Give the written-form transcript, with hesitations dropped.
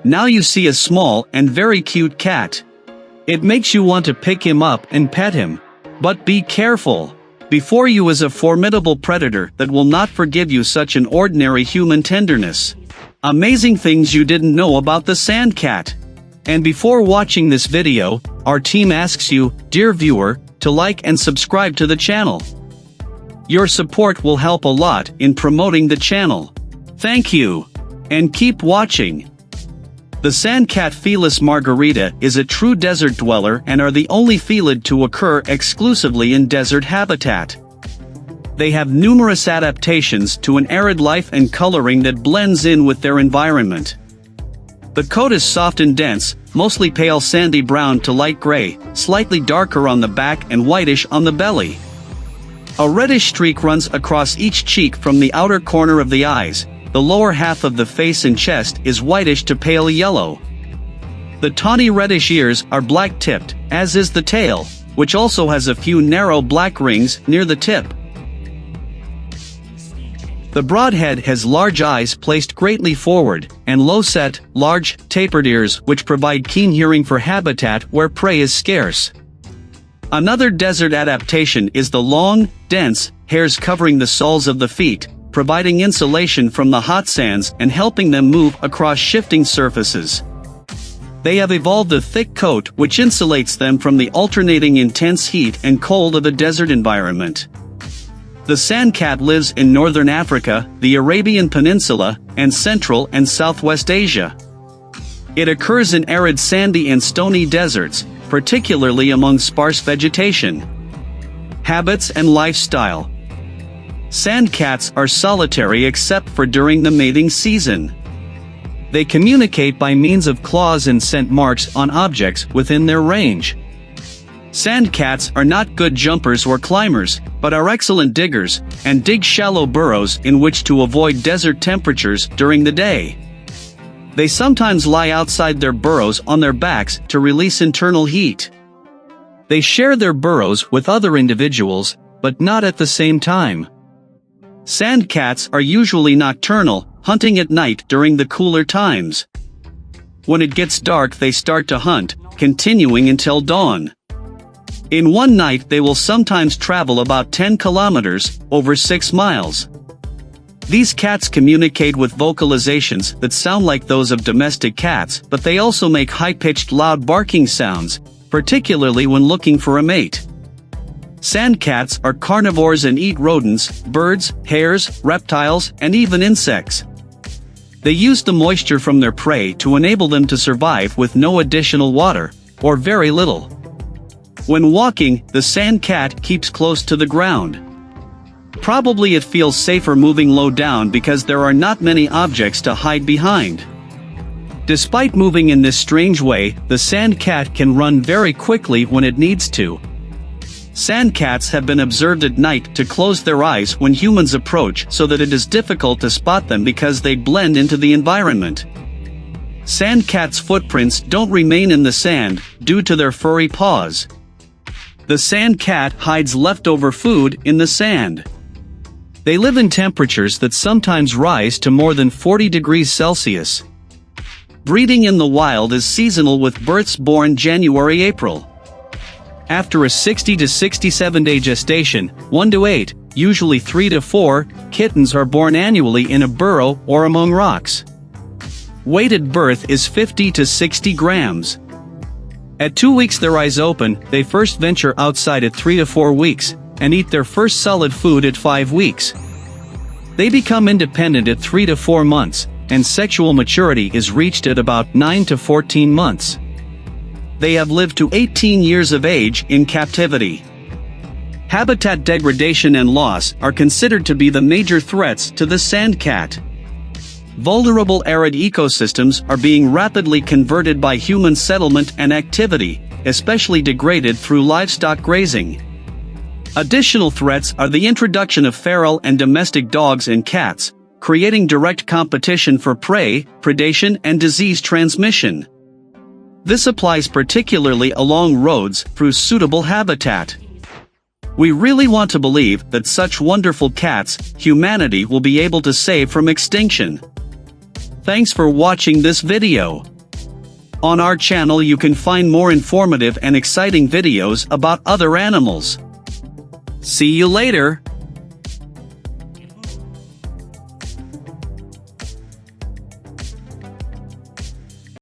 Now you see a small and very cute cat. It makes you want to pick him up and pet him. But be careful. Before you is a formidable predator that will not forgive you such an ordinary human tenderness. Amazing things you didn't know about the sand cat. And before watching this video, our team asks you, dear viewer, to like and subscribe to the channel. Your support will help a lot in promoting the channel. Thank you. And keep watching. The Sand Cat Felis margarita is a true desert dweller and are the only felid to occur exclusively in desert habitat. They have numerous adaptations to an arid life and coloring that blends in with their environment. The coat is soft and dense, mostly pale sandy brown to light gray, slightly darker on the back and whitish on the belly. A reddish streak runs across each cheek from the outer corner of the eyes. The lower half of the face and chest is whitish to pale yellow. The tawny reddish ears are black-tipped, as is the tail, which also has a few narrow black rings near the tip. The broad head has large eyes placed greatly forward, and low-set, large, tapered ears which provide keen hearing for habitat where prey is scarce. Another desert adaptation is the long, dense, hairs covering the soles of the feet, providing insulation from the hot sands and helping them move across shifting surfaces. They have evolved a thick coat which insulates them from the alternating intense heat and cold of a desert environment. The sand cat lives in northern Africa, the Arabian Peninsula, and Central and Southwest Asia. It occurs in arid sandy and stony deserts, particularly among sparse vegetation. Habits and lifestyle. Sand cats are solitary except for during the mating season. They communicate by means of claws and scent marks on objects within their range. Sand cats are not good jumpers or climbers, but are excellent diggers, and dig shallow burrows in which to avoid desert temperatures during the day. They sometimes lie outside their burrows on their backs to release internal heat. They share their burrows with other individuals, but not at the same time. Sand cats are usually nocturnal, hunting at night during the cooler times. When it gets dark they start to hunt, continuing until dawn. In one night they will sometimes travel about 10 kilometers, over 6 miles. These cats communicate with vocalizations that sound like those of domestic cats, but they also make high-pitched loud barking sounds, particularly when looking for a mate. Sand cats are carnivores and eat rodents, birds, hares, reptiles, and even insects. They use the moisture from their prey to enable them to survive with no additional water, or very little. When walking, the sand cat keeps close to the ground. Probably it feels safer moving low down because there are not many objects to hide behind. Despite moving in this strange way, the sand cat can run very quickly when it needs to. Sand cats have been observed at night to close their eyes when humans approach so that it is difficult to spot them because they blend into the environment. Sand cats' footprints don't remain in the sand due to their furry paws. The sand cat hides leftover food in the sand. They live in temperatures that sometimes rise to more than 40 degrees Celsius. Breeding in the wild is seasonal with births born January-April. After a 60 to 67 day gestation, 1 to 8, usually 3 to 4, kittens are born annually in a burrow or among rocks. Weight at birth is 50 to 60 grams. At 2 weeks their eyes open, they first venture outside at 3 to 4 weeks, and eat their first solid food at 5 weeks. They become independent at 3 to 4 months, and sexual maturity is reached at about 9 to 14 months. They have lived to 18 years of age in captivity. Habitat degradation and loss are considered to be the major threats to the sand cat. Vulnerable arid ecosystems are being rapidly converted by human settlement and activity, especially degraded through livestock grazing. Additional threats are the introduction of feral and domestic dogs and cats, creating direct competition for prey, predation, and disease transmission. This applies particularly along roads through suitable habitat. We really want to believe that such wonderful cats, humanity will be able to save from extinction. Thanks for watching this video. On our channel you can find more informative and exciting videos about other animals. See you later!